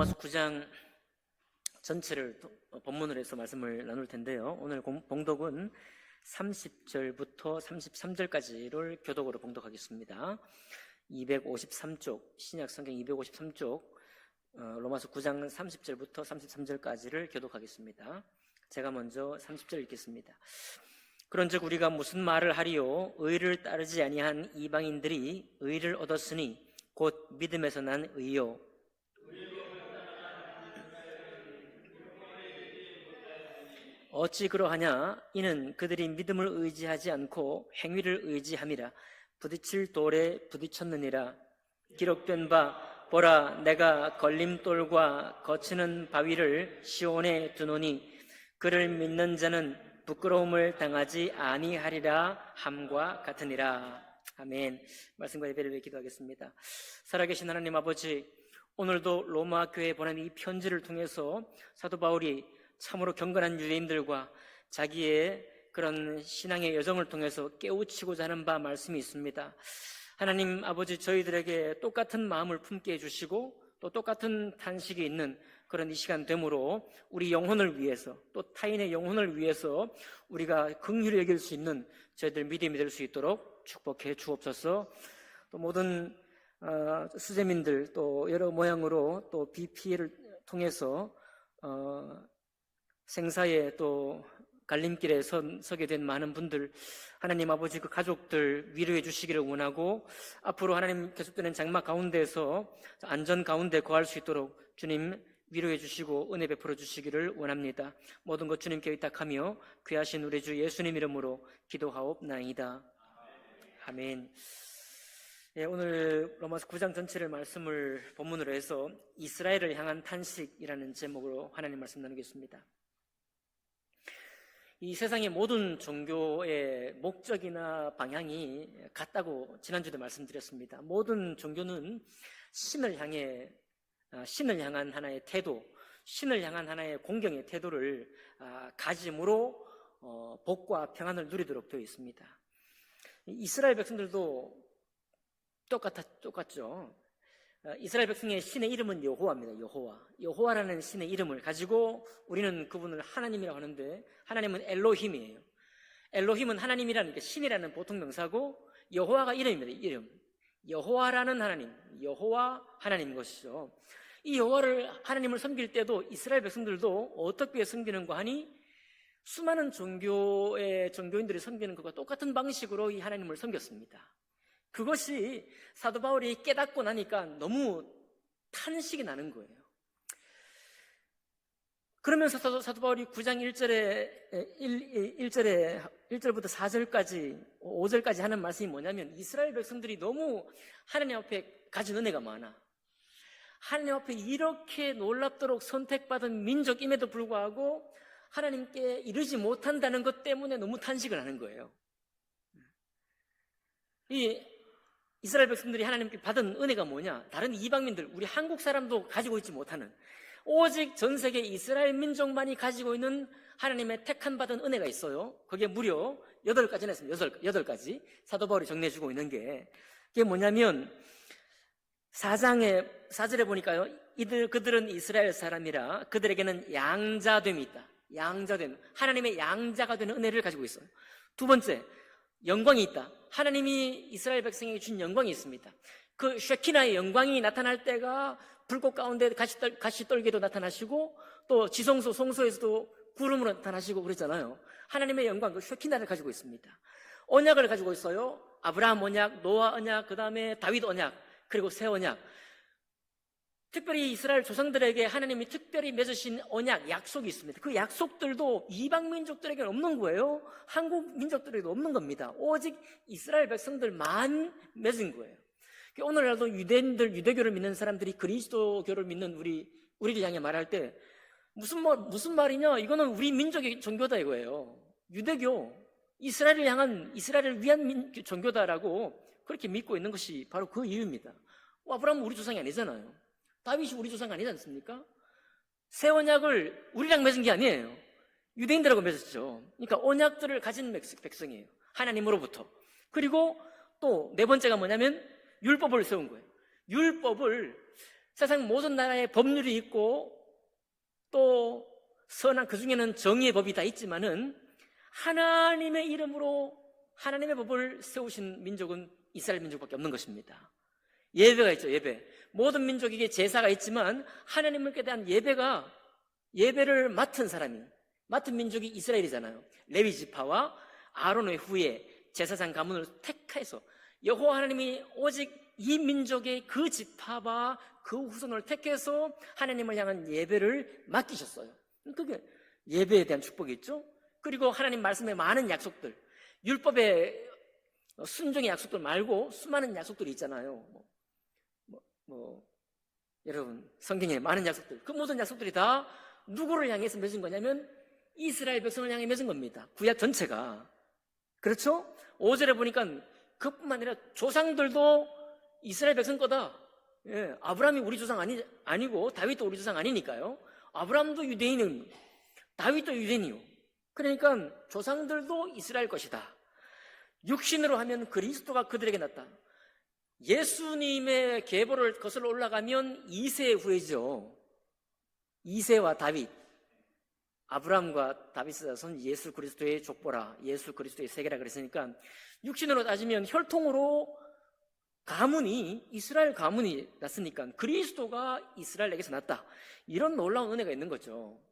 로마서 9장 전체를 본문으로 해서 말씀을 나눌 텐데요. 오늘 봉독은 30절부터 33절까지를 교독으로 봉독하겠습니다. 253쪽, 신약 성경 253쪽, 로마서 9장 30절부터 33절까지를 교독하겠습니다. 제가 먼저 30절 읽겠습니다. 그런즉 우리가 무슨 말을 하리요? 의를 따르지 아니한 이방인들이 의를 얻었으니 곧 믿음에서 난 의요. 어찌 그러하냐? 이는 그들이 믿음을 의지하지 않고 행위를 의지함이라. 부딪힐 돌에 부딪혔느니라. 기록된 바 보라, 내가 걸림돌과 거치는 바위를 시온에 두노니 그를 믿는 자는 부끄러움을 당하지 아니하리라 함과 같으니라. 아멘. 말씀과 예배를 위해 기도하겠습니다. 살아계신 하나님 아버지, 오늘도 로마 교회에 보낸 이 편지를 통해서 사도 바울이 참으로 경건한 유대인들과 자기의 그런 신앙의 여정을 통해서 깨우치고자 하는 바 말씀이 있습니다. 하나님 아버지, 저희들에게 똑같은 마음을 품게 해주시고 또 똑같은 탄식이 있는 그런 이 시간 되므로 우리 영혼을 위해서 또 타인의 영혼을 위해서 우리가 긍휼히 여길 수 있는 저희들 믿음이 될 수 있도록 축복해 주옵소서. 또 모든 수재민들 또 여러 모양으로 또 비 피해를 통해서 생사의 또 갈림길에 서게 된 많은 분들, 하나님 아버지 그 가족들 위로해 주시기를 원하고 앞으로 하나님 계속되는 장마 가운데서 안전 가운데 거할 수 있도록 주님 위로해 주시고 은혜 베풀어 주시기를 원합니다. 모든 것 주님께 의탁하며 귀하신 우리 주 예수님 이름으로 기도하옵나이다. 아멘. 예, 오늘 로마서 9장 전체를 말씀을 본문으로 해서 이스라엘을 향한 탄식이라는 제목으로 하나님 말씀 나누겠습니다. 이 세상의 모든 종교의 목적이나 방향이 같다고 지난주에 말씀드렸습니다. 모든 종교는 신을 향한 하나의 태도, 신을 향한 하나의 공경의 태도를 가짐으로 복과 평안을 누리도록 되어 있습니다. 이스라엘 백성들도 똑같죠. 이스라엘 백성의 신의 이름은 여호와입니다. 여호와라는 신의 이름을 가지고 우리는 그분을 하나님이라고 하는데 하나님은 엘로힘이에요. 엘로힘은 하나님이라는 게 신이라는 보통 명사고 여호와가 이름입니다. 이름. 여호와라는 하나님, 여호와 하나님 것이죠. 이 여호와를 하나님을 섬길 때도 이스라엘 백성들도 어떻게 섬기는가 하니 수많은 종교인들이 섬기는 것과 똑같은 방식으로 이 하나님을 섬겼습니다. 그것이 사도 바울이 깨닫고 나니까 너무 탄식이 나는 거예요. 그러면서 사도 바울이 9장 1절부터 4절까지 5절까지 하는 말씀이 뭐냐면 이스라엘 백성들이 너무 하나님 앞에 가진 은혜가 많아. 하나님 앞에 이렇게 놀랍도록 선택받은 민족임에도 불구하고 하나님께 이르지 못한다는 것 때문에 너무 탄식을 하는 거예요. 이 이스라엘 백성들이 하나님께 받은 은혜가 뭐냐? 다른 이방민들, 우리 한국 사람도 가지고 있지 못하는, 오직 전 세계 이스라엘 민족만이 가지고 있는 하나님의 택한 받은 은혜가 있어요. 그게 무려 8가지나 있습니다. 8가지. 사도 바울이 정리해주고 있는 게, 그게 뭐냐면 4절에 보니까요, 그들은 이스라엘 사람이라 그들에게는 양자됨이 있다. 양자됨, 하나님의 양자가 되는 은혜를 가지고 있어요. 두 번째, 영광이 있다. 하나님이 이스라엘 백성에게 준 영광이 있습니다. 그 쉐키나의 영광이 나타날 때가 불꽃 가운데 가시 떨기도 나타나시고 또 지성소 성소에서도 구름으로 나타나시고 그랬잖아요. 하나님의 영광, 그 쉐키나를 가지고 있습니다. 언약을 가지고 있어요. 아브라함 언약, 노아 언약, 그 다음에 다윗 언약, 그리고 새 언약. 특별히 이스라엘 조상들에게 하나님이 특별히 맺으신 언약, 약속이 있습니다. 그 약속들도 이방 민족들에게는 없는 거예요. 한국 민족들에게도 없는 겁니다. 오직 이스라엘 백성들만 맺은 거예요. 오늘날도 유대인들, 유대교를 믿는 사람들이 그리스도교를 믿는 우리를 향해 말할 때 무슨 말이냐? 이거는 우리 민족의 종교다 이거예요. 유대교, 이스라엘을 위한 종교다라고 그렇게 믿고 있는 것이 바로 그 이유입니다. 아브라함은 우리 조상이 아니잖아요. 다윗이 우리 조상 아니지 않습니까? 새 언약을 우리랑 맺은 게 아니에요. 유대인들하고 맺었죠. 그러니까 언약들을 가진 백성이에요. 하나님으로부터. 그리고 또 네 번째가 뭐냐면 율법을 세운 거예요. 율법을 세상 모든 나라에 법률이 있고 또 선한 그 중에는 정의의 법이 다 있지만은 하나님의 이름으로 하나님의 법을 세우신 민족은 이스라엘 민족밖에 없는 것입니다. 예배가 있죠. 예배. 모든 민족에게 제사가 있지만 하나님께 대한 예배를 맡은 민족이 이스라엘이잖아요. 레위 지파와 아론의 후예 제사장 가문을 택해서 여호와 하나님이 오직 이 민족의 그 지파와 그 후손을 택해서 하나님을 향한 예배를 맡기셨어요. 그게 예배에 대한 축복이 있죠. 그리고 하나님 말씀에 많은 약속들, 율법의 순종의 약속들 말고 수많은 약속들이 있잖아요. 여러분 성경에 많은 약속들, 그 모든 약속들이 다 누구를 향해서 맺은 거냐면 이스라엘 백성을 향해 맺은 겁니다. 구약 전체가. 그렇죠? 5절에 보니까 그뿐만 아니라 조상들도 이스라엘 백성 거다. 예, 아브라함이 우리 조상 아니고 다윗도 우리 조상 아니니까요. 아브라함도 유대인이고 다윗도 유대인이요. 그러니까 조상들도 이스라엘 것이다. 육신으로 하면 그리스도가 그들에게 났다. 예수님의 계보를 거슬러 올라가면 2세 후예죠. 2세와 다윗, 아브라함과 다윗의 자손 예수 그리스도의 족보라, 예수 그리스도의 세계라 그랬으니까 육신으로 따지면 혈통으로 이스라엘 가문이 났으니까 그리스도가 이스라엘에게서 났다. 이런 놀라운 은혜가 있는 거죠.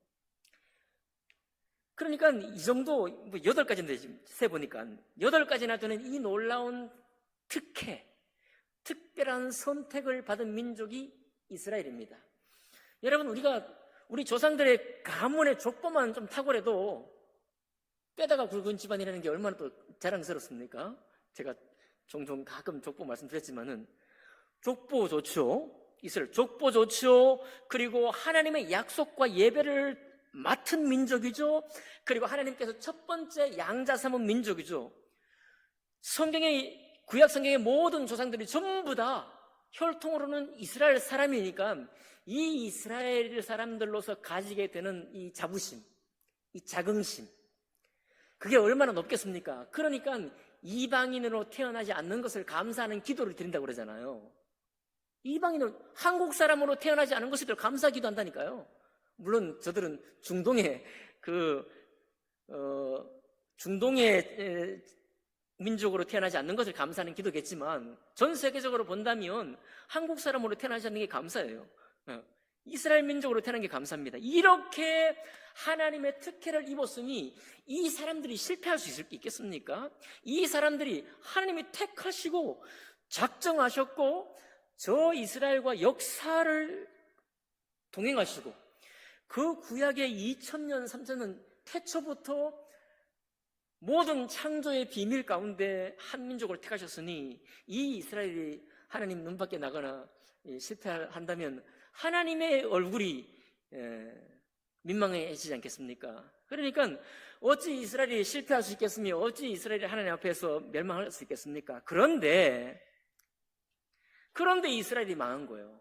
그러니까 이 정도 8가지인데 지금 세보니까 8가지나 되는 이 놀라운 특별한 선택을 받은 민족이 이스라엘입니다. 여러분, 우리 조상들의 가문의 족보만 좀 탁월해도 뼈다가 굵은 집안이라는 게 얼마나 또 자랑스럽습니까? 제가 종종 가끔 족보 말씀드렸지만은 족보 좋죠. 이스라엘 족보 좋죠. 그리고 하나님의 약속과 예배를 맡은 민족이죠. 그리고 하나님께서 첫 번째 양자 삼은 민족이죠. 구약 성경의 모든 조상들이 전부 다 혈통으로는 이스라엘 사람이니까 이 이스라엘 사람들로서 가지게 되는 이 자부심, 이 자긍심, 그게 얼마나 높겠습니까? 그러니까 이방인으로 태어나지 않는 것을 감사하는 기도를 드린다고 그러잖아요. 이방인은 한국 사람으로 태어나지 않은 것을 감사 기도한다니까요. 물론 저들은 중동의 민족으로 태어나지 않는 것을 감사하는 기도겠지만 전 세계적으로 본다면 한국 사람으로 태어나지 않는 게 감사예요. 이스라엘 민족으로 태어난 게 감사합니다. 이렇게 하나님의 특혜를 입었으니 이 사람들이 실패할 수 있겠습니까? 이 사람들이 하나님이 택하시고 작정하셨고 저 이스라엘과 역사를 동행하시고 그 구약의 2000년, 3000년 태초부터 모든 창조의 비밀 가운데 한 민족을 택하셨으니 이 이스라엘이 하나님 눈 밖에 나거나 실패한다면 하나님의 얼굴이 민망해지지 않겠습니까? 그러니까 어찌 이스라엘이 실패할 수 있겠으며 어찌 이스라엘이 하나님 앞에서 멸망할 수 있겠습니까? 그런데 이스라엘이 망한 거예요.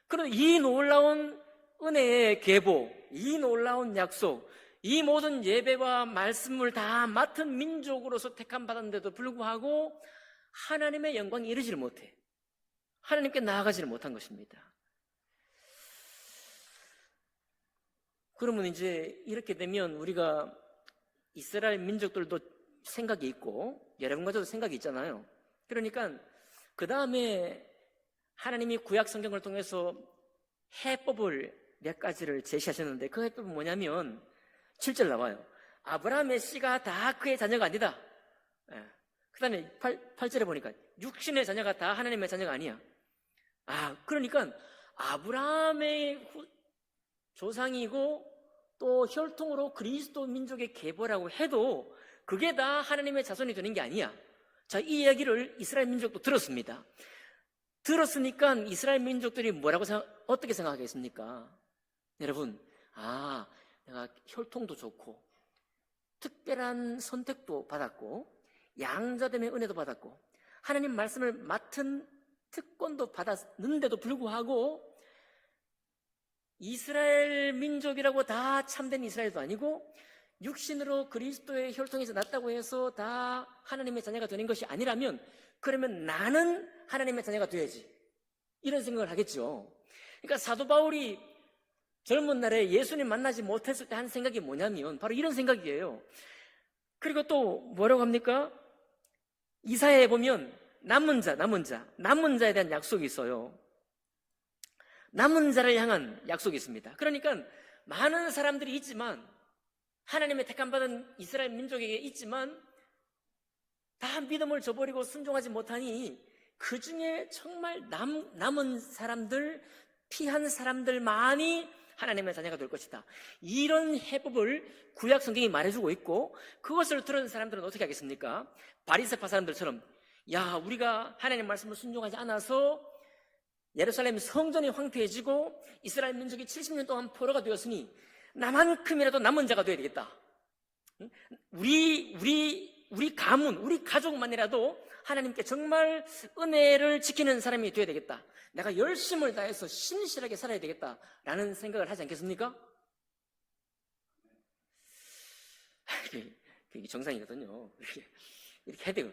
그런데 이 놀라운 은혜의 계보, 이 놀라운 약속, 이 모든 예배와 말씀을 다 맡은 민족으로서 택함 받았는데도 불구하고 하나님의 영광에 이르지를 못해. 하나님께 나아가지를 못한 것입니다. 그러면 이제 이렇게 되면 우리가 이스라엘 민족들도 생각이 있고 여러분과도 생각이 있잖아요. 그러니까 그 다음에 하나님이 구약 성경을 통해서 해법을 몇 가지를 제시하셨는데 그 해법은 뭐냐면 7절 나와요. 아브라함의 씨가 다 그의 자녀가 아니다. 그 다음에 8절에 보니까 육신의 자녀가 다 하나님의 자녀가 아니야. 그러니까 아브라함의 조상이고 또 혈통으로 그리스도 민족의 계보라고 해도 그게 다 하나님의 자손이 되는 게 아니야. 자, 이 이야기를 이스라엘 민족도 들었습니다. 들었으니까 이스라엘 민족들이 어떻게 생각하겠습니까? 여러분, 내가 혈통도 좋고 특별한 선택도 받았고 양자됨의 은혜도 받았고 하나님 말씀을 맡은 특권도 받았는데도 불구하고 이스라엘 민족이라고 다 참된 이스라엘도 아니고 육신으로 그리스도의 혈통에서 났다고 해서 다 하나님의 자녀가 되는 것이 아니라면 그러면 나는 하나님의 자녀가 돼야지 이런 생각을 하겠죠. 그러니까 사도 바울이 젊은 날에 예수님 만나지 못했을 때 한 생각이 뭐냐면 바로 이런 생각이에요. 그리고 또 뭐라고 합니까? 이사야에 보면 남은 자에 대한 약속이 있어요. 남은 자를 향한 약속이 있습니다. 그러니까 많은 사람들이 있지만, 하나님의 택함 받은 이스라엘 민족에게 있지만 다 믿음을 저버리고 순종하지 못하니 그 중에 정말 남은 사람들, 피한 사람들만이 하나님의 자녀가 될 것이다. 이런 해법을 구약 성경이 말해주고 있고, 그것을 들은 사람들은 어떻게 하겠습니까? 바리새파 사람들처럼, 야, 우리가 하나님 말씀을 순종하지 않아서 예루살렘 성전이 황폐해지고 이스라엘 민족이 70년 동안 포로가 되었으니 나만큼이라도 남은 자가 되어야 되겠다. 우리 가문, 우리 가족만이라도 하나님께 정말 은혜를 지키는 사람이 되어야 되겠다. 내가 열심을 다해서 신실하게 살아야 되겠다라는 생각을 하지 않겠습니까? 그게 정상이거든요. 이렇게 해야 돼요.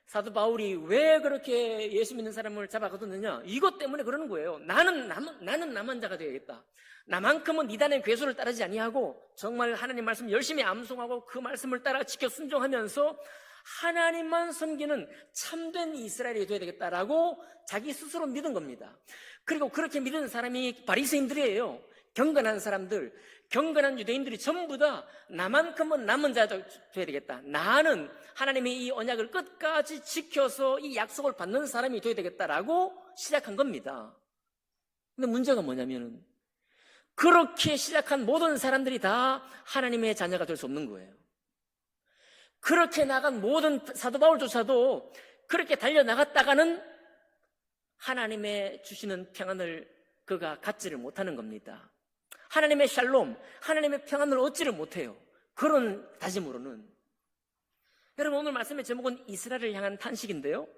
사도 바울이 왜 그렇게 예수 믿는 사람을 잡아가뒀느냐? 이것 때문에 그러는 거예요. 나는 남은 자가 되어야겠다. 나만큼은 이단의 괴수를 따르지 아니하고 정말 하나님 말씀 열심히 암송하고 그 말씀을 따라 지켜 순종하면서 하나님만 섬기는 참된 이스라엘이 되어야 되겠다라고 자기 스스로 믿은 겁니다. 그리고 그렇게 믿은 사람이 바리새인들이에요. 경건한 사람들, 경건한 유대인들이 전부 다 나만큼은 남은 자가 되어야 되겠다. 나는 하나님의 이 언약을 끝까지 지켜서 이 약속을 받는 사람이 되어야 되겠다라고 시작한 겁니다. 근데 문제가 뭐냐면은 그렇게 시작한 모든 사람들이 다 하나님의 자녀가 될 수 없는 거예요. 그렇게 나간 모든 사도 바울조차도 그렇게 달려나갔다가는 하나님의 주시는 평안을 그가 갖지를 못하는 겁니다. 하나님의 샬롬, 하나님의 평안을 얻지를 못해요. 그런 다짐으로는. 여러분, 오늘 말씀의 제목은 이스라엘을 향한 탄식인데요,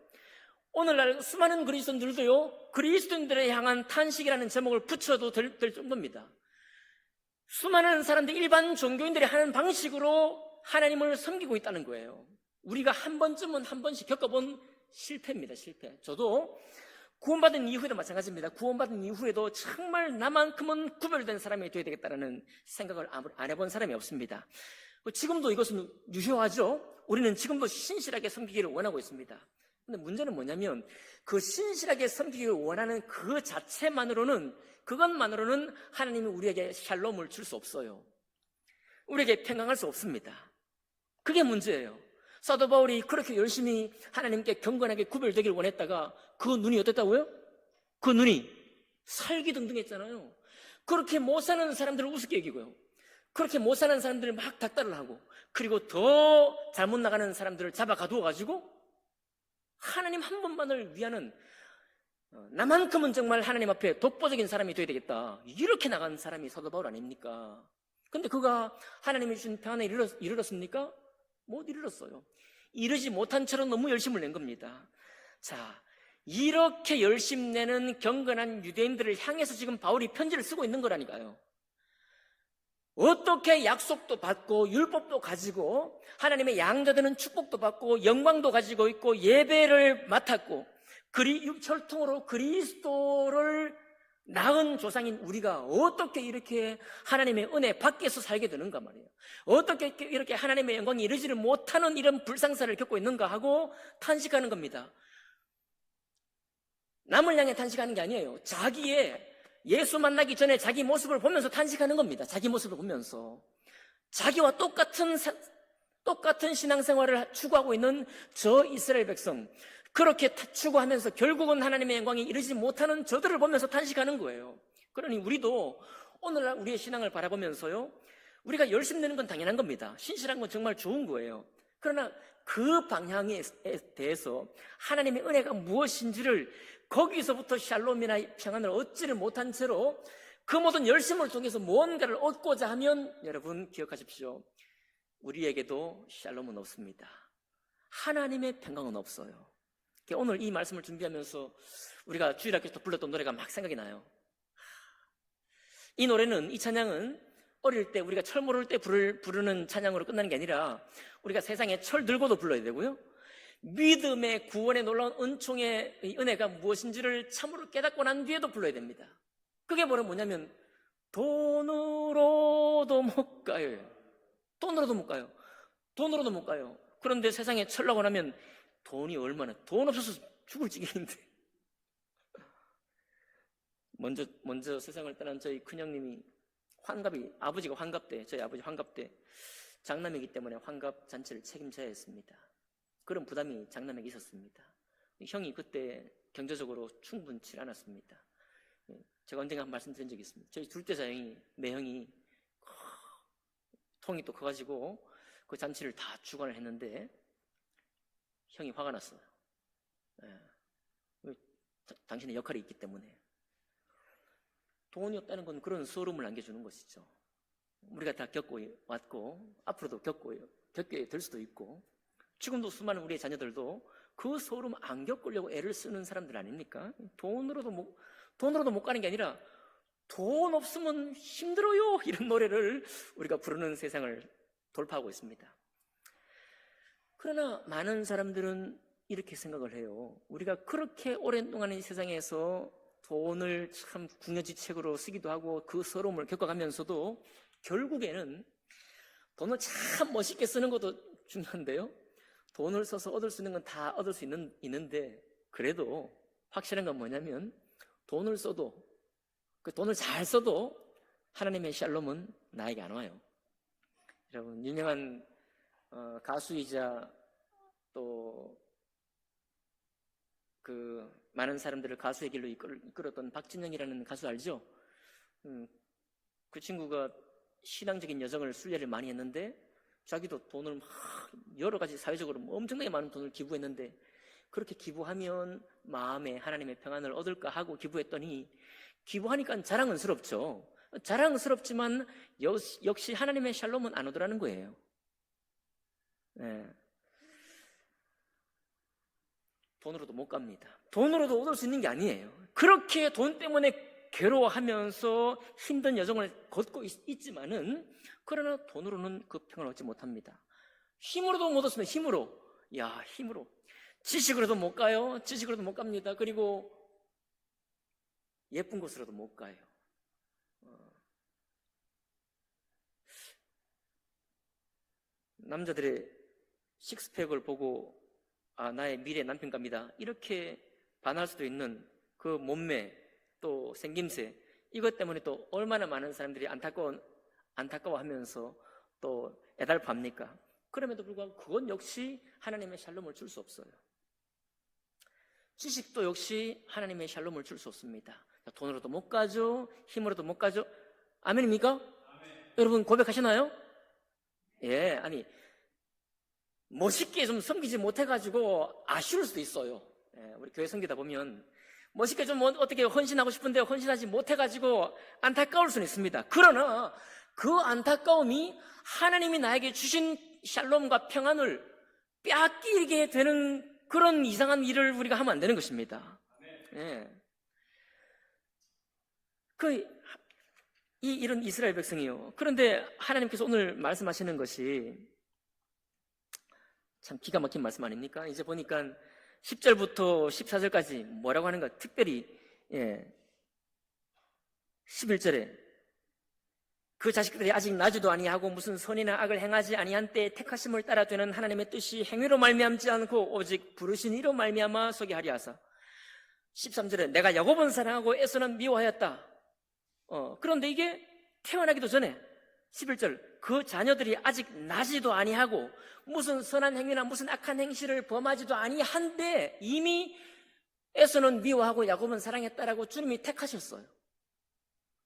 오늘날 수많은 그리스도인들도요, 그리스도인들을 향한 탄식이라는 제목을 붙여도 될 정도입니다. 수많은 사람들, 일반 종교인들이 하는 방식으로 하나님을 섬기고 있다는 거예요. 우리가 한 번씩 겪어본 실패입니다. 실패. 저도 구원받은 이후에도 마찬가지입니다. 구원받은 이후에도 정말 나만큼은 구별된 사람이 되어야 되겠다는 생각을 안 해본 사람이 없습니다. 지금도 이것은 유효하죠. 우리는 지금도 신실하게 섬기기를 원하고 있습니다. 근데 문제는 뭐냐면 그 신실하게 섬기기를 원하는 그 자체만으로는, 그것만으로는 하나님이 우리에게 샬롬을 줄 수 없어요. 우리에게 평강할 수 없습니다. 그게 문제예요. 사도 바울이 그렇게 열심히 하나님께 경건하게 구별되기를 원했다가 그 눈이 어땠다고요? 그 눈이 살기등등했잖아요. 그렇게 못 사는 사람들을 우습게 여기고요, 그렇게 못 사는 사람들을 막 닥달을 하고, 그리고 더 잘못 나가는 사람들을 잡아 가두어가지고 하나님 한 분만을 위하는, 나만큼은 정말 하나님 앞에 독보적인 사람이 되어야 되겠다, 이렇게 나간 사람이 사도 바울 아닙니까? 근데 그가 하나님이 주신 평안에 이르렀습니까? 못 이르렀어요. 이르지 못한 채로 너무 열심을 낸 겁니다. 자, 이렇게 열심 내는 경건한 유대인들을 향해서 지금 바울이 편지를 쓰고 있는 거라니까요. 어떻게 약속도 받고 율법도 가지고 하나님의 양자되는 축복도 받고 영광도 가지고 있고 예배를 맡았고 혈통으로 그리스도를 낳은 조상인 우리가 어떻게 이렇게 하나님의 은혜 밖에서 살게 되는가 말이에요. 어떻게 이렇게 하나님의 영광이 이르지를 못하는 이런 불상사를 겪고 있는가 하고 탄식하는 겁니다. 남을 향해 탄식하는 게 아니에요. 자기의 예수 만나기 전에 자기 모습을 보면서 탄식하는 겁니다. 자기 모습을 보면서 자기와 똑같은 신앙생활을 추구하고 있는 저 이스라엘 백성, 그렇게 추구하면서 결국은 하나님의 영광에 이르지 못하는 저들을 보면서 탄식하는 거예요. 그러니 우리도 오늘날 우리의 신앙을 바라보면서요, 우리가 열심 내는 건 당연한 겁니다. 신실한 건 정말 좋은 거예요. 그러나 그 방향에 대해서 하나님의 은혜가 무엇인지를 거기서부터 샬롬이나 평안을 얻지를 못한 채로 그 모든 열심을 통해서 무언가를 얻고자 하면, 여러분 기억하십시오, 우리에게도 샬롬은 없습니다. 하나님의 평강은 없어요. 오늘 이 말씀을 준비하면서 우리가 주일학교에서 불렀던 노래가 막 생각이 나요. 이 노래는, 이 찬양은 어릴 때 우리가 철 모를 때 부르는 찬양으로 끝나는 게 아니라 우리가 세상에 철 들고도 불러야 되고요, 믿음의 구원의 놀라운 은총의 은혜가 무엇인지를 참으로 깨닫고 난 뒤에도 불러야 됩니다. 그게 뭐냐면 돈으로도 못 가요. 돈으로도 못 가요. 돈으로도 못 가요. 그런데 세상에 철라고 하면 돈이 얼마나, 돈 없어서 죽을 지경인데. 먼저 세상을 떠난 저희 큰형님이 아버지가 환갑 때, 저희 아버지 환갑 때 장남이기 때문에 환갑 잔치를 책임져야 했습니다. 그런 부담이 장남에게 있었습니다. 형이 그때 경제적으로 충분치 않았습니다. 제가 언젠가 말씀드린 적이 있습니다. 저희 둘째 자형이, 매형이 통이 또 커가지고 그 잔치를 다 주관을 했는데 형이 화가 났어요. 당신의 역할이 있기 때문에. 돈이 없다는 건 그런 서러움을 안겨주는 것이죠. 우리가 다 겪고 왔고 앞으로도 겪게 될 수도 있고, 지금도 수많은 우리의 자녀들도 그 서러움 안 겪으려고 애를 쓰는 사람들 아닙니까? 돈으로도 못 가는 게 아니라 돈 없으면 힘들어요, 이런 노래를 우리가 부르는 세상을 돌파하고 있습니다. 그러나 많은 사람들은 이렇게 생각을 해요. 우리가 그렇게 오랜 동안 이 세상에서 돈을 참 궁여지책으로 쓰기도 하고 그 서러움을 겪어가면서도 결국에는 돈을 참 멋있게 쓰는 것도 중요한데요, 돈을 써서 얻을 수 있는 건 다 얻을 수 있는데, 그래도 확실한 건 뭐냐면 돈을 써도, 그 돈을 잘 써도 하나님의 샬롬은 나에게 안 와요. 여러분, 유명한 가수이자 또 그 많은 사람들을 가수의 길로 이끌었던 박진영이라는 가수 알죠? 그 친구가 신앙적인 여정을 순례를 많이 했는데 자기도 돈을 막 여러 가지 사회적으로 엄청나게 많은 돈을 기부했는데, 그렇게 기부하면 마음에 하나님의 평안을 얻을까 하고 기부했더니 기부하니까 자랑스럽죠. 자랑스럽지만 역시 하나님의 샬롬은 안 오더라는 거예요. 네. 돈으로도 못 갑니다. 돈으로도 얻을 수 있는 게 아니에요. 그렇게 돈 때문에 괴로워하면서 힘든 여정을 걷고 있지만은, 그러나 돈으로는 그 평을 얻지 못합니다. 힘으로도 못 얻습니다. 힘으로. 지식으로도 못 가요. 지식으로도 못 갑니다. 그리고 예쁜 곳으로도 못 가요. 남자들의 식스팩을 보고 나의 미래 남편 갑니다, 이렇게 반할 수도 있는 그 몸매, 또 생김새, 이것 때문에 또 얼마나 많은 사람들이 안타까워하면서 또 애달팝니까? 그럼에도 불구하고 그건 역시 하나님의 샬롬을 줄 수 없어요. 지식도 역시 하나님의 샬롬을 줄 수 없습니다. 돈으로도 못 가죠, 힘으로도 못 가죠. 아멘입니까? 아멘. 여러분 고백하시나요? 예, 아니 멋있게 좀 섬기지 못해가지고 아쉬울 수도 있어요. 예, 우리 교회 섬기다 보면 멋있게 좀 어떻게 헌신하고 싶은데 헌신하지 못해가지고 안타까울 수는 있습니다. 그러나 그 안타까움이 하나님이 나에게 주신 샬롬과 평안을 빼앗기게 되는 그런 이상한 일을 우리가 하면 안 되는 것입니다. 예. 이런 이스라엘 백성이요. 그런데 하나님께서 오늘 말씀하시는 것이 참 기가 막힌 말씀 아닙니까? 이제 보니까 10절부터 14절까지 뭐라고 하는가? 특별히 11절에 그 자식들이 아직 나지도 아니하고 무슨 선이나 악을 행하지 아니한 때에 택하심을 따라 되는 하나님의 뜻이 행위로 말미암지 않고 오직 부르신 이로 말미암아 서게 하리 하사. 13절에 내가 야곱은 사랑하고 에서는 미워하였다. 그런데 이게 태어나기도 전에 11절 그 자녀들이 아직 나지도 아니하고 무슨 선한 행위나 무슨 악한 행실을 범하지도 아니한데 이미 에서는 미워하고 야곱은 사랑했다라고 주님이 택하셨어요.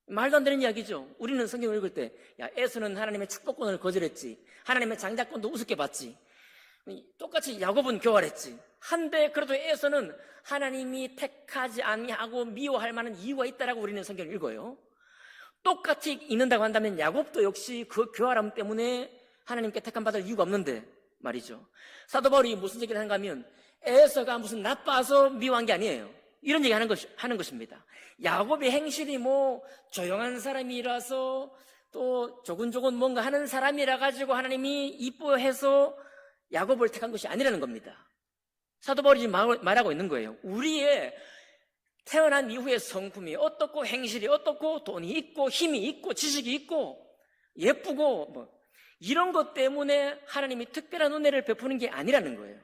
말도 안 되는 이야기죠. 우리는 성경을 읽을 때 에서는 하나님의 축복권을 거절했지, 하나님의 장자권도 우습게 봤지, 똑같이 야곱은 교활했지 한데 그래도 에서는 하나님이 택하지 아니하고 미워할 만한 이유가 있다라고 우리는 성경을 읽어요. 똑같이 읽는다고 한다면 야곱도 역시 그 교활함 때문에 하나님께 택함 받을 이유가 없는데 말이죠. 사도 바울이 무슨 얘기를 하는가 하면 에서가 무슨 나빠서 미워한 게 아니에요. 이런 얘기 하는 것입니다. 야곱의 행실이 조용한 사람이라서 또 조근조근 뭔가 하는 사람이라 가지고 하나님이 이뻐해서 야곱을 택한 것이 아니라는 겁니다. 사도 바울이 말하고 있는 거예요. 우리의 태어난 이후의 성품이 어떻고 행실이 어떻고 돈이 있고 힘이 있고 지식이 있고 예쁘고 뭐 이런 것 때문에 하나님이 특별한 은혜를 베푸는 게 아니라는 거예요.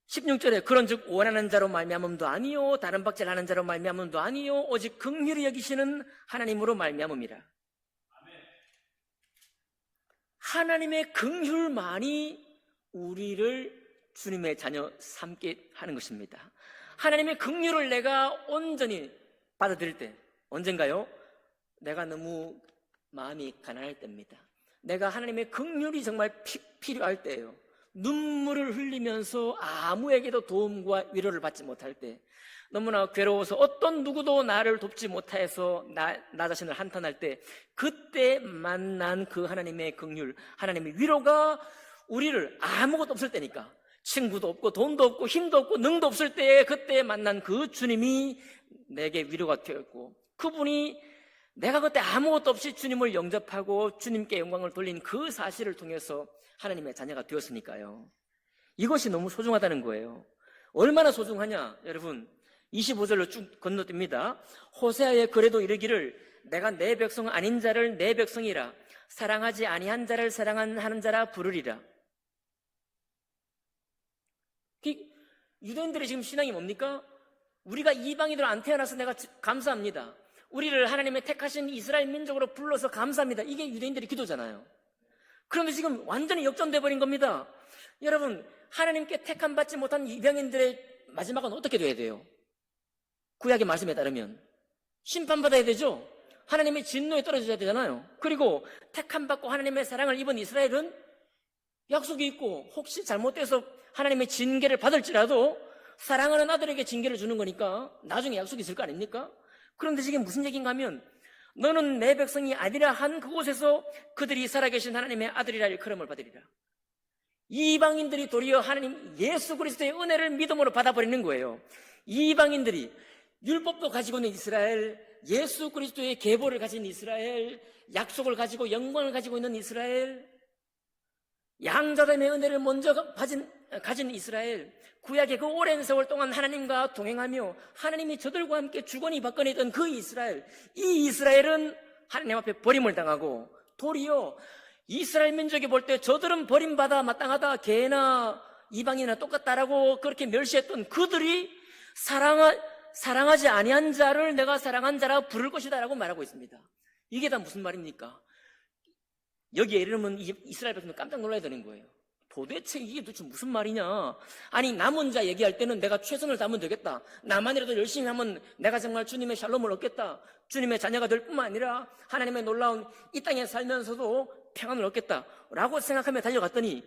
16절에 그런즉 원하는 자로 말미암음도 아니요 다른 박질하는 자로 말미암음도 아니요 오직 긍휼히 여기시는 하나님으로 말미암음이라. 하나님의 긍휼만이 우리를 주님의 자녀 삼게 하는 것입니다. 하나님의 긍휼을 내가 온전히 받아들일 때 언젠가요? 내가 너무 마음이 가난할 때입니다. 내가 하나님의 긍휼이 정말 필요할 때예요. 눈물을 흘리면서 아무에게도 도움과 위로를 받지 못할 때, 너무나 괴로워서 어떤 누구도 나를 돕지 못해서 나 자신을 한탄할 때, 그때 만난 그 하나님의 긍휼, 하나님의 위로가 우리를 아무것도 없을 때니까, 친구도 없고 돈도 없고 힘도 없고 능도 없을 때 그때 만난 그 주님이 내게 위로가 되었고, 그분이 내가 그때 아무것도 없이 주님을 영접하고 주님께 영광을 돌린 그 사실을 통해서 하나님의 자녀가 되었으니까요. 이것이 너무 소중하다는 거예요. 얼마나 소중하냐 여러분, 25절로 쭉 건너뜁니다. 호세아의 글에도 이르기를 내가 내 백성 아닌 자를 내 백성이라 사랑하지 아니한 자를 사랑하는 자라 부르리라. 유대인들의 지금 신앙이 뭡니까? 우리가 이방인으로 안 태어나서 내가 감사합니다. 우리를 하나님의 택하신 이스라엘 민족으로 불러서 감사합니다. 이게 유대인들의 기도잖아요. 그런데 지금 완전히 역전돼 버린 겁니다. 여러분, 하나님께 택함 받지 못한 이방인들의 마지막은 어떻게 돼야 돼요? 구약의 말씀에 따르면 심판받아야 되죠. 하나님의 진노에 떨어져야 되잖아요. 그리고 택함 받고 하나님의 사랑을 입은 이스라엘은 약속이 있고 혹시 잘못돼서 하나님의 징계를 받을지라도 사랑하는 아들에게 징계를 주는 거니까 나중에 약속이 있을 거 아닙니까? 그런데 지금 무슨 얘기인가 하면 너는 내 백성이 아니라 한 그곳에서 그들이 살아계신 하나님의 아들이라 일컬음을 받으리라. 이방인들이 도리어 하나님 예수 그리스도의 은혜를 믿음으로 받아버리는 거예요. 이방인들이 율법도 가지고 있는 이스라엘, 예수 그리스도의 계보를 가진 이스라엘, 약속을 가지고 영광을 가지고 있는 이스라엘, 양자됨의 은혜를 먼저 가진 이스라엘, 구약의 그 오랜 세월 동안 하나님과 동행하며 하나님이 저들과 함께 주거니 받거니 했던 그 이스라엘, 이 이스라엘은 하나님 앞에 버림을 당하고 도리어 이스라엘 민족이 볼 때 저들은 버림받아 마땅하다, 개나 이방인이나 똑같다라고 그렇게 멸시했던 그들이 사랑하지 아니한 자를 내가 사랑한 자라 부를 것이다 라고 말하고 있습니다. 이게 다 무슨 말입니까? 여기에 이르면 이스라엘 백성은 깜짝 놀라야 되는 거예요. 도대체 이게 도대체 무슨 말이냐? 아니, 남은 자 얘기할 때는 내가 최선을 다하면 되겠다. 나만이라도 열심히 하면 내가 정말 주님의 샬롬을 얻겠다. 주님의 자녀가 될 뿐만 아니라 하나님의 놀라운 이 땅에 살면서도 평안을 얻겠다 라고 생각하며 달려갔더니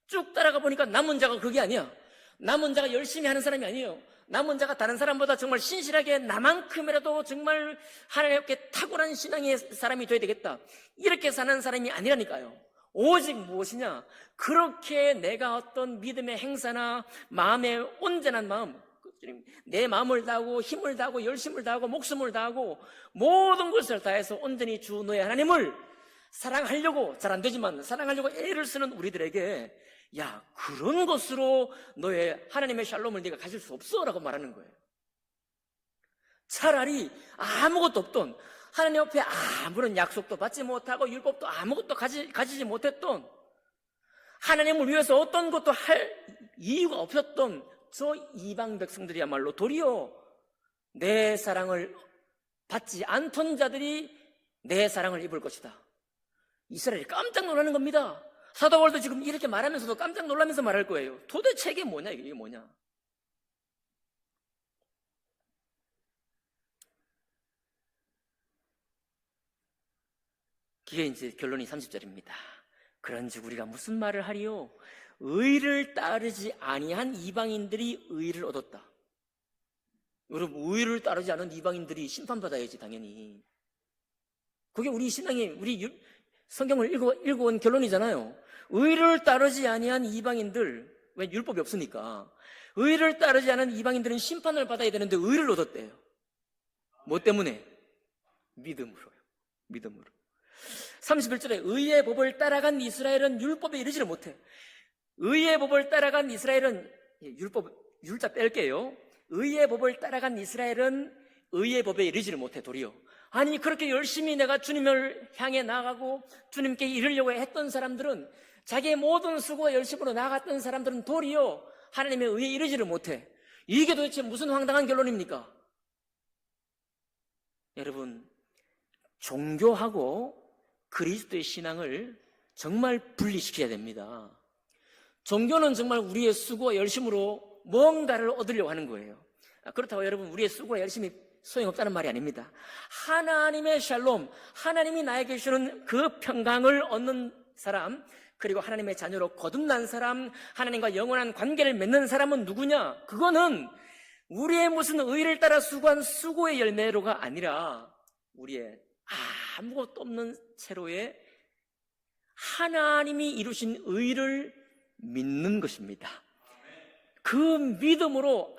쭉 따라가 보니까 남은 자가 그게 아니야. 남은 자가 열심히 하는 사람이 아니에요. 남은 자가 다른 사람보다 정말 신실하게 나만큼이라도 정말 하나님께 탁월한 신앙의 사람이 돼야 되겠다, 이렇게 사는 사람이 아니라니까요. 오직 무엇이냐? 그렇게 내가 어떤 믿음의 행사나 마음의 온전한 마음, 내 마음을 다하고 힘을 다하고 열심을 다하고 목숨을 다하고 모든 것을 다해서 온전히 주 너의 하나님을 사랑하려고, 잘 안 되지만 사랑하려고 애를 쓰는 우리들에게 야, 그런 것으로 너의 하나님의 샬롬을 네가 가질 수 없어 라고 말하는 거예요. 차라리 아무것도 없던, 하나님 앞에 아무런 약속도 받지 못하고 율법도 아무것도 가지지 못했던, 하나님을 위해서 어떤 것도 할 이유가 없었던 저 이방 백성들이야말로 도리어 내 사랑을 받지 않던 자들이 내 사랑을 입을 것이다. 이스라엘이 깜짝 놀라는 겁니다. 사도 바울도 지금 이렇게 말하면서도 깜짝 놀라면서 말할 거예요. 도대체 이게 뭐냐, 이게 뭐냐. 그게 이제 결론이 30절입니다. 그런즉 우리가 무슨 말을 하리요? 의를 따르지 아니한 이방인들이 의를 얻었다. 여러분, 의를 따르지 않은 이방인들이 심판받아야지 당연히. 그게 우리 신앙의, 우리 성경을 읽어온 결론이잖아요. 의를 따르지 아니한 이방인들, 왜 율법이 없으니까 의를 따르지 않은 이방인들은 심판을 받아야 되는데 의를 얻었대요. 뭐 때문에? 믿음으로요. 믿음으로. 31절에 의의 법을 따라간 이스라엘은 율법에 이르지를 못해. 의의 법을 따라간 이스라엘은 율자 뺄게요. 의의 법을 따라간 이스라엘은 의의 법에 이르지를 못해 도리어. 아니 그렇게 열심히 내가 주님을 향해 나아가고 주님께 이르려고 했던 사람들은, 자기의 모든 수고와 열심으로 나아갔던 사람들은 도리어 하나님의 의에 이르지를 못해. 이게 도대체 무슨 황당한 결론입니까? 여러분, 종교하고 그리스도의 신앙을 정말 분리시켜야 됩니다. 종교는 정말 우리의 수고와 열심으로 뭔가를 얻으려고 하는 거예요. 그렇다고 여러분, 우리의 수고와 열심이 소용없다는 말이 아닙니다. 하나님의 샬롬, 하나님이 나에게 주시는 그 평강을 얻는 사람, 그리고 하나님의 자녀로 거듭난 사람, 하나님과 영원한 관계를 맺는 사람은 누구냐? 그거는 우리의 무슨 의를 따라 수고한 수고의 열매로가 아니라 우리의 아무것도 없는 채로의 하나님이 이루신 의를 믿는 것입니다. 그 믿음으로,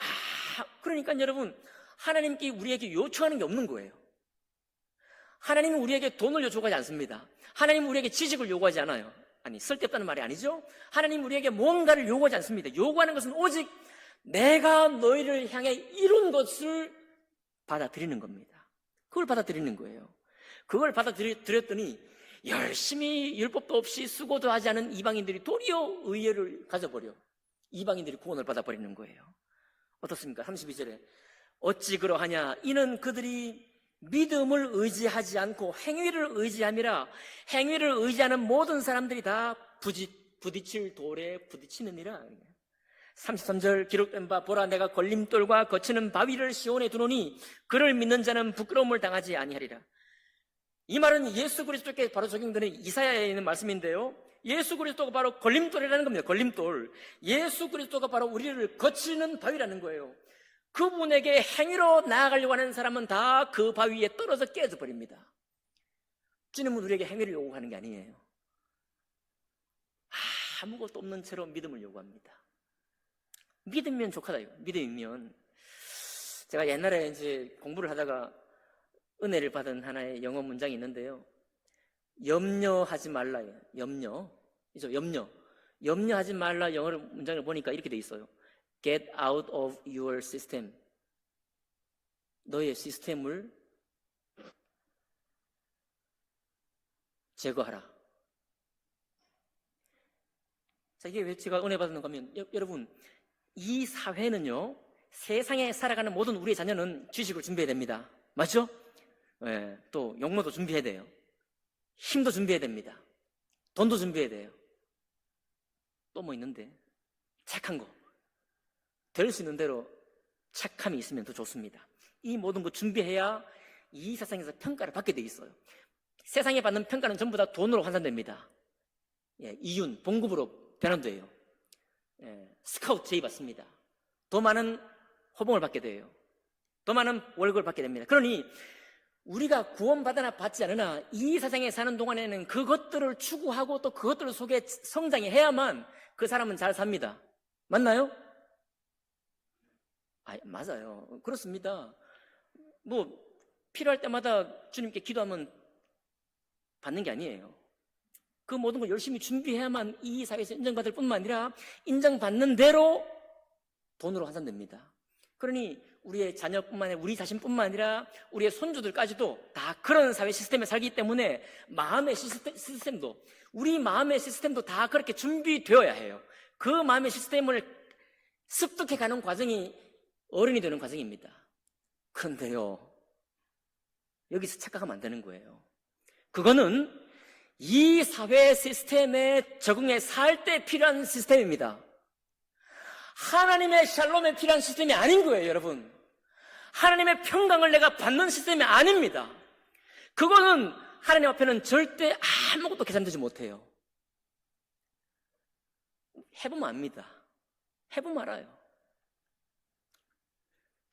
그러니까 여러분, 하나님께 우리에게 요청하는 게 없는 거예요. 하나님은 우리에게 돈을 요구하지 않습니다. 하나님은 우리에게 지식을 요구하지 않아요. 아니, 쓸데없다는 말이 아니죠. 하나님은 우리에게 뭔가를 요구하지 않습니다. 요구하는 것은 오직 내가 너희를 향해 이룬 것을 받아들이는 겁니다. 그걸 받아들이는 거예요. 그걸 받아들였더니 열심히 율법도 없이 수고도 하지 않은 이방인들이 도리어 의회를 가져버려 이방인들이 구원을 받아버리는 거예요. 어떻습니까? 32절에 어찌 그러하냐? 이는 그들이 믿음을 의지하지 않고 행위를 의지함이라. 행위를 의지하는 모든 사람들이 다 부딪힐 돌에 부딪히느니라. 33절 기록된 바 보라 내가 걸림돌과 거치는 바위를 시온에 두노니 그를 믿는 자는 부끄러움을 당하지 아니하리라. 이 말은 예수 그리스도께 바로 적용되는 이사야에 있는 말씀인데요, 예수 그리스도가 바로 걸림돌이라는 겁니다. 걸림돌. 예수 그리스도가 바로 우리를 거치는 바위라는 거예요. 그분에게 행위로 나아가려고 하는 사람은 다 그 바위에 떨어져 깨져 버립니다. 주님은 우리에게 행위를 요구하는 게 아니에요. 아무것도 없는 채로 믿음을 요구합니다. 믿으면 좋겠다. 믿으면. 제가 옛날에 이제 공부를 하다가 은혜를 받은 하나의 영어 문장이 있는데요, 염려하지 말라예요. 염려하지 말라. 영어 문장을 보니까 이렇게 돼 있어요. Get out of your system. 너의 시스템을 제거하라. 자, 이게 왜 제가 은혜 받는 거면, 여러분, 이 사회는요, 세상에 살아가는 모든 우리의 자녀는 지식을 준비해야 됩니다. 맞죠? 네, 또 용모도 준비해야 돼요. 힘도 준비해야 됩니다. 돈도 준비해야 돼요. 또 뭐 있는데, 착한 거. 될 수 있는 대로 착함이 있으면 더 좋습니다. 이 모든 거 준비해야 이 세상에서 평가를 받게 돼 있어요. 세상에 받는 평가는 전부 다 돈으로 환산됩니다. 이윤, 봉급으로 변환돼요. 스카우트 제의 받습니다. 더 많은 호봉을 받게 돼요. 더 많은 월급을 받게 됩니다. 그러니 우리가 구원받으나 받지 않으나 이 세상에 사는 동안에는 그것들을 추구하고 또 그것들 속에 성장해야만 그 사람은 잘 삽니다. 맞나요? 맞아요. 그렇습니다. 뭐 필요할 때마다 주님께 기도하면 받는 게 아니에요. 그 모든 걸 열심히 준비해야만 이 사회에서 인정받을 뿐만 아니라 인정받는 대로 돈으로 환산됩니다. 그러니 우리의 자녀뿐만 아니라 우리 자신뿐만 아니라 우리의 손주들까지도 다 그런 사회 시스템에 살기 때문에 마음의 시스템도, 우리 마음의 시스템도 다 그렇게 준비되어야 해요. 그 마음의 시스템을 습득해가는 과정이 어른이 되는 과정입니다. 그런데요, 여기서 착각하면 안 되는 거예요. 그거는 이 사회 시스템에 적응해 살 때 필요한 시스템입니다. 하나님의 샬롬에 필요한 시스템이 아닌 거예요, 여러분. 하나님의 평강을 내가 받는 시스템이 아닙니다. 그거는 하나님 앞에는 절대 아무것도 계산되지 못해요. 해보면 압니다. 해보면 알아요.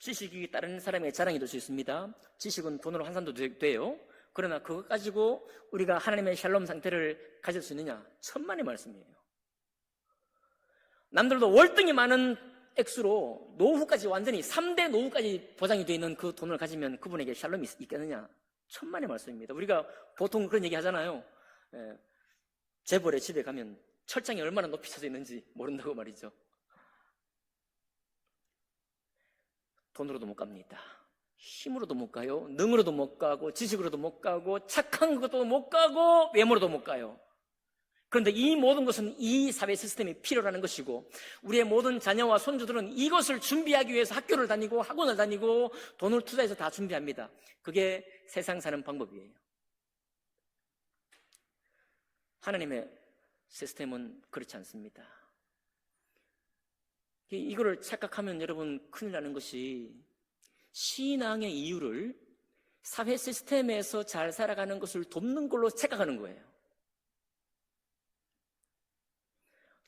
지식이 다른 사람의 자랑이 될 수 있습니다. 지식은 돈으로 환산도 돼요. 그러나 그거 가지고 우리가 하나님의 샬롬 상태를 가질 수 있느냐? 천만의 말씀이에요. 남들도 월등히 많은 액수로 노후까지 완전히 3대 노후까지 보장이 되어 있는 그 돈을 가지면 그분에게 샬롬이 있겠느냐? 천만의 말씀입니다. 우리가 보통 그런 얘기 하잖아요. 재벌의 집에 가면 철장이 얼마나 높이 쳐져 있는지 모른다고 말이죠. 돈으로도 못 갑니다. 힘으로도 못 가요. 능으로도 못 가고 지식으로도 못 가고 착한 것도 못 가고 외모로도 못 가요. 그런데 이 모든 것은 이 사회 시스템이 필요라는 것이고 우리의 모든 자녀와 손주들은 이것을 준비하기 위해서 학교를 다니고 학원을 다니고 돈을 투자해서 다 준비합니다. 그게 세상 사는 방법이에요. 하나님의 시스템은 그렇지 않습니다. 이거를 착각하면 여러분 큰일 나는 것이 신앙의 이유를 사회 시스템에서 잘 살아가는 것을 돕는 걸로 착각하는 거예요.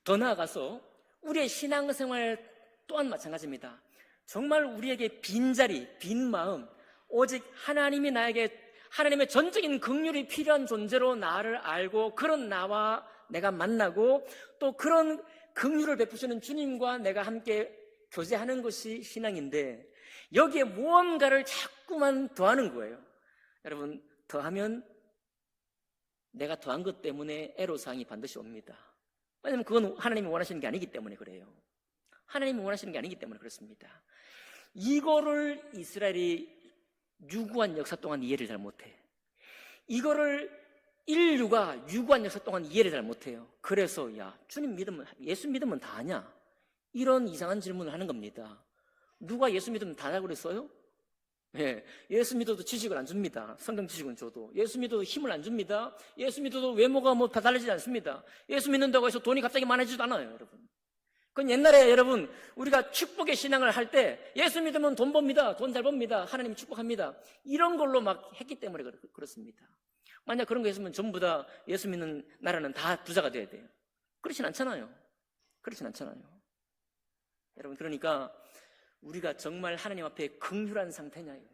더 나아가서 우리의 신앙생활 또한 마찬가지입니다. 정말 우리에게 빈자리, 빈 마음, 오직 하나님이 나에게 하나님의 전적인 긍휼이 필요한 존재로 나를 알고 그런 나와 내가 만나고 또 그런 긍휼을 베푸시는 주님과 내가 함께 교제하는 것이 신앙인데 여기에 무언가를 자꾸만 더하는 거예요. 여러분, 더하면 내가 더한 것 때문에 애로사항이 반드시 옵니다. 왜냐하면 그건 하나님이 원하시는 게 아니기 때문에 그래요. 하나님이 원하시는 게 아니기 때문에 그렇습니다. 이거를 이스라엘이 유구한 역사 동안 이해를 잘 못해. 이거를 인류가 유구한 역사 동안 이해를 잘 못해요. 그래서 야, 주님 믿으면, 예수 믿으면 다 아냐? 이런 이상한 질문을 하는 겁니다. 누가 예수 믿으면 다라고 그랬어요? 예, 예수 믿어도 지식을 안 줍니다. 성경 지식은 줘도. 예수 믿어도 힘을 안 줍니다. 예수 믿어도 외모가 뭐 다 달라지지 않습니다. 예수 믿는다고 해서 돈이 갑자기 많아지지도 않아요, 여러분. 그건 옛날에 여러분, 우리가 축복의 신앙을 할 때 예수 믿으면 돈 법니다. 돈 잘 법니다. 하나님이 축복합니다. 이런 걸로 막 했기 때문에 그렇습니다. 만약 그런 거 했으면 전부 다 예수 믿는 나라는 다 부자가 돼야 돼요. 그렇진 않잖아요. 그렇진 않잖아요. 여러분, 그러니까 우리가 정말 하나님 앞에 긍휼한 상태냐 이거예요.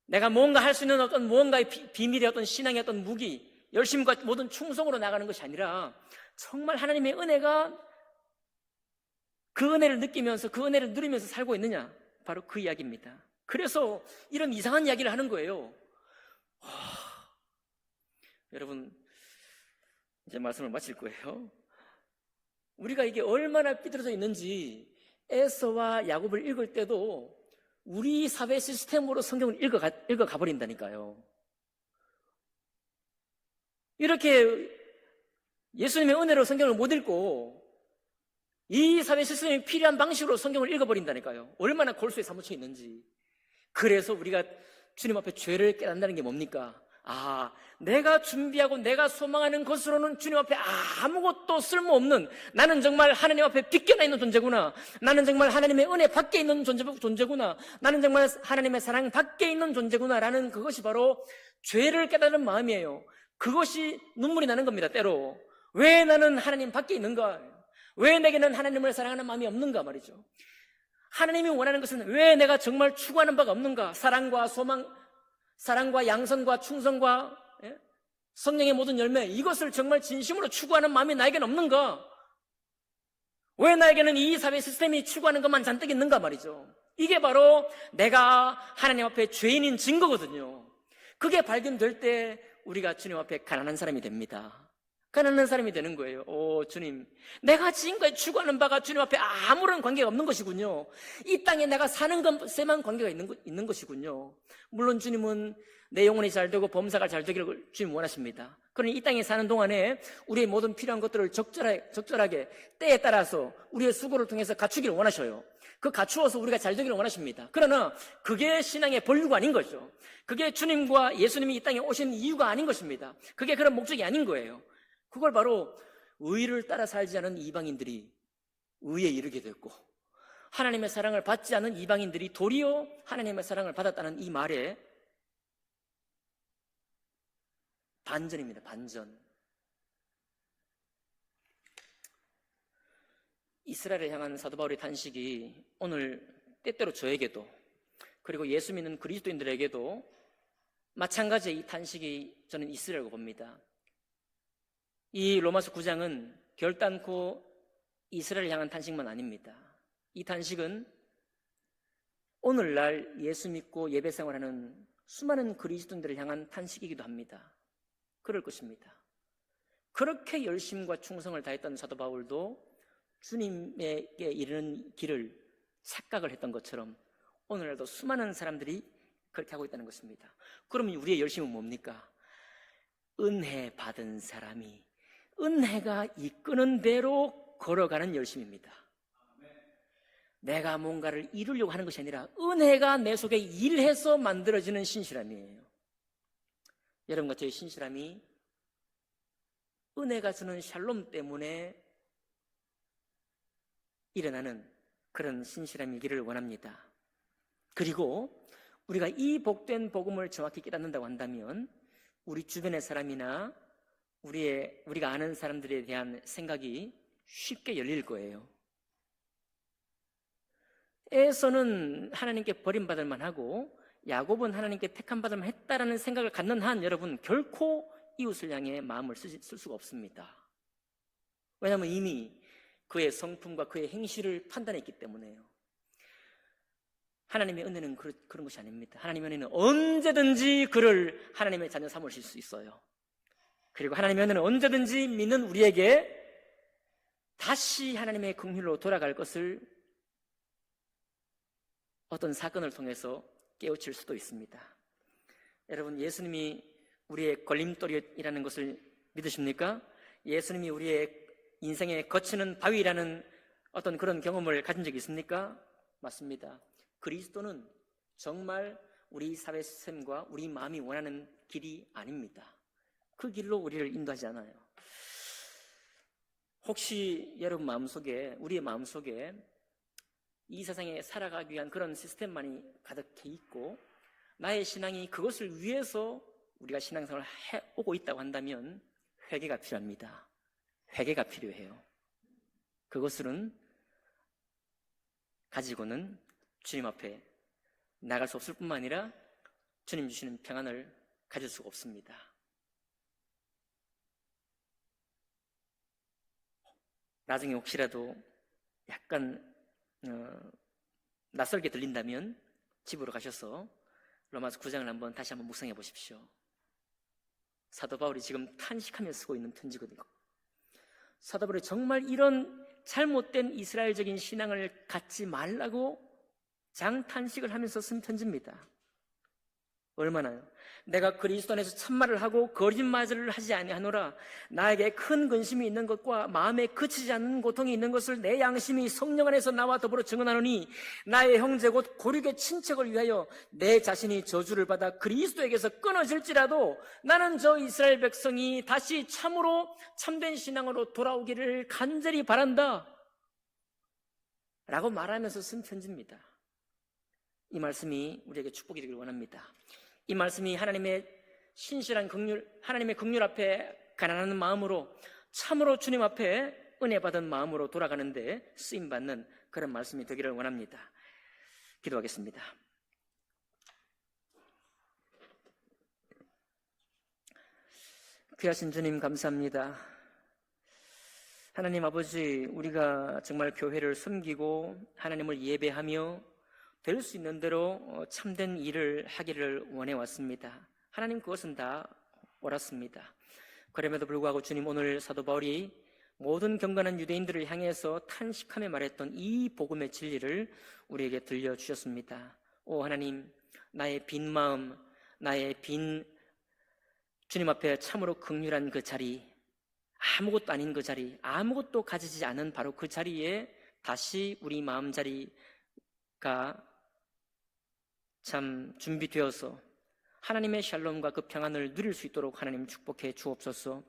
내가 뭔가 할 수 있는 어떤 무언가의 비밀의 어떤 신앙의 어떤 무기, 열심과 모든 충성으로 나가는 것이 아니라 정말 하나님의 은혜가 그 은혜를 느끼면서 그 은혜를 누리면서 살고 있느냐, 바로 그 이야기입니다. 그래서 이런 이상한 이야기를 하는 거예요. 여러분, 이제 말씀을 마칠 거예요. 우리가 이게 얼마나 삐뚤어져 있는지 에서와 야곱을 읽을 때도 우리 사회 시스템으로 성경을 읽어가 버린다니까요. 이렇게 예수님의 은혜로 성경을 못 읽고 이 사회 시스템이 필요한 방식으로 성경을 읽어버린다니까요. 얼마나 골수에 사무쳐 있는지. 그래서 우리가 주님 앞에 죄를 깨닫는다는 게 뭡니까? 아, 내가 준비하고 내가 소망하는 것으로는 주님 앞에 아무것도 쓸모없는, 나는 정말 하나님 앞에 빗겨나 있는 존재구나, 나는 정말 하나님의 은혜 밖에 있는 존재구나, 나는 정말 하나님의 사랑 밖에 있는 존재구나 라는 그것이 바로 죄를 깨닫는 마음이에요. 그것이 눈물이 나는 겁니다. 때로 왜 나는 하나님 밖에 있는가, 왜 내게는 하나님을 사랑하는 마음이 없는가 말이죠. 하나님이 원하는 것은 왜 내가 정말 추구하는 바가 없는가, 사랑과 소망, 사랑과 양선과 충성과 성령의 모든 열매, 이것을 정말 진심으로 추구하는 마음이 나에게는 없는가? 왜 나에게는 이 사회 시스템이 추구하는 것만 잔뜩 있는가 말이죠. 이게 바로 내가 하나님 앞에 죄인인 증거거든요. 그게 발견될 때 우리가 주님 앞에 가난한 사람이 됩니다. 가난한 사람이 되는 거예요. 오, 주님, 내가 지금까지 추구하는 바가 주님 앞에 아무런 관계가 없는 것이군요. 이 땅에 내가 사는 것에만 관계가 있는 것이군요. 물론 주님은 내 영혼이 잘 되고 범사가 잘 되기를 주님 원하십니다. 그러니 이 땅에 사는 동안에 우리의 모든 필요한 것들을 적절하게 때에 따라서 우리의 수고를 통해서 갖추기를 원하셔요. 그 갖추어서 우리가 잘 되기를 원하십니다. 그러나 그게 신앙의 본류가 아닌 거죠. 그게 주님과 예수님이 이 땅에 오신 이유가 아닌 것입니다. 그게 그런 목적이 아닌 거예요. 그걸 바로 의를 따라 살지 않은 이방인들이 의에 이르게 됐고, 하나님의 사랑을 받지 않은 이방인들이 도리어 하나님의 사랑을 받았다는 이 말에 반전입니다. 반전. 이스라엘을 향한 사도 바울의 탄식이 오늘 때때로 저에게도, 그리고 예수 믿는 그리스도인들에게도 마찬가지의 이 탄식이 저는 있으려고 봅니다. 이 로마서 9장은 결단코 이스라엘을 향한 탄식만 아닙니다. 이 탄식은 오늘날 예수 믿고 예배 생활하는 수많은 그리스도인들을 향한 탄식이기도 합니다. 그럴 것입니다. 그렇게 열심과 충성을 다했던 사도 바울도 주님에게 이르는 길을 착각을 했던 것처럼 오늘날도 수많은 사람들이 그렇게 하고 있다는 것입니다. 그러면 우리의 열심은 뭡니까? 은혜 받은 사람이 은혜가 이끄는 대로 걸어가는 열심입니다. 내가 뭔가를 이루려고 하는 것이 아니라 은혜가 내 속에 일해서 만들어지는 신실함이에요. 여러분과 저의 신실함이 은혜가 주는 샬롬 때문에 일어나는 그런 신실함이기를 원합니다. 그리고 우리가 이 복된 복음을 정확히 깨닫는다고 한다면 우리 주변의 사람이나 우리가 아는 사람들에 대한 생각이 쉽게 열릴 거예요. 에서는 하나님께 버림받을 만하고 야곱은 하나님께 택함받을 만했다라는 생각을 갖는 한 여러분 결코 이웃을 향해 마음을 쓸 수가 없습니다. 왜냐하면 이미 그의 성품과 그의 행실을 판단했기 때문에요. 하나님의 은혜는 그런 것이 아닙니다. 하나님의 은혜는 언제든지 그를 하나님의 자녀 삼으실 수 있어요. 그리고 하나님의 은혜는 언제든지 믿는 우리에게 다시 하나님의 긍휼로 돌아갈 것을 어떤 사건을 통해서 깨우칠 수도 있습니다. 여러분, 예수님이 우리의 걸림돌이라는 것을 믿으십니까? 예수님이 우리의 인생에 거치는 바위라는 어떤 그런 경험을 가진 적이 있습니까? 맞습니다. 그리스도는 정말 우리 사회 시스템과 우리 마음이 원하는 길이 아닙니다. 그 길로 우리를 인도하지 않아요. 혹시 여러분 마음속에, 우리의 마음속에 이 세상에 살아가기 위한 그런 시스템만이 가득해 있고 나의 신앙이 그것을 위해서 우리가 신앙생활을 해오고 있다고 한다면 회개가 필요합니다. 회개가 필요해요. 그것은 가지고는 주님 앞에 나갈 수 없을 뿐만 아니라 주님 주시는 평안을 가질 수가 없습니다. 나중에 혹시라도 약간 낯설게 들린다면 집으로 가셔서 로마서 9장을 다시 한번 묵상해 보십시오. 사도 바울이 지금 탄식하며 쓰고 있는 편지거든요. 사도 바울이 정말 이런 잘못된 이스라엘적인 신앙을 갖지 말라고 장탄식을 하면서 쓴 편지입니다. 얼마나요? 내가 그리스도 안에서 참말을 하고 거짓말을 하지 아니하노라. 나에게 큰 근심이 있는 것과 마음에 그치지 않는 고통이 있는 것을 내 양심이 성령 안에서 나와 더불어 증언하노니 나의 형제 곧 고륙의 친척을 위하여 내 자신이 저주를 받아 그리스도에게서 끊어질지라도 나는 저 이스라엘 백성이 다시 참으로 참된 신앙으로 돌아오기를 간절히 바란다 라고 말하면서 쓴 편지입니다. 이 말씀이 우리에게 축복이 되기를 원합니다. 이 말씀이 하나님의 신실한 긍휼, 하나님의 긍휼 앞에 가난한 마음으로 참으로 주님 앞에 은혜 받은 마음으로 돌아가는데 쓰임받는 그런 말씀이 되기를 원합니다. 기도하겠습니다. 귀하신 주님 감사합니다. 하나님 아버지, 우리가 정말 교회를 섬기고 하나님을 예배하며 될 수 있는 대로 참된 일을 하기를 원해왔습니다. 하나님 그것은 다 옳았습니다. 그럼에도 불구하고 주님, 오늘 사도 바울이 모든 경건한 유대인들을 향해서 탄식하며 말했던 이 복음의 진리를 우리에게 들려주셨습니다. 오 하나님, 나의 빈 마음, 나의 빈 주님 앞에 참으로 긍휼한 그 자리, 아무것도 아닌 그 자리, 아무것도 가지지 않은 바로 그 자리에 다시 우리 마음자리가 참 준비되어서 하나님의 샬롬과 그 평안을 누릴 수 있도록 하나님 축복해 주옵소서.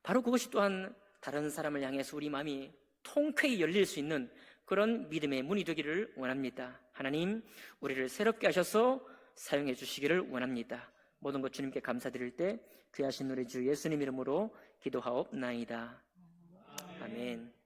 바로 그것이 또한 다른 사람을 향해서 우리 마음이 통쾌히 열릴 수 있는 그런 믿음의 문이 되기를 원합니다. 하나님, 우리를 새롭게 하셔서 사용해 주시기를 원합니다. 모든 것 주님께 감사드릴 때 귀하신 우리 주 예수님 이름으로 기도하옵나이다. 아멘.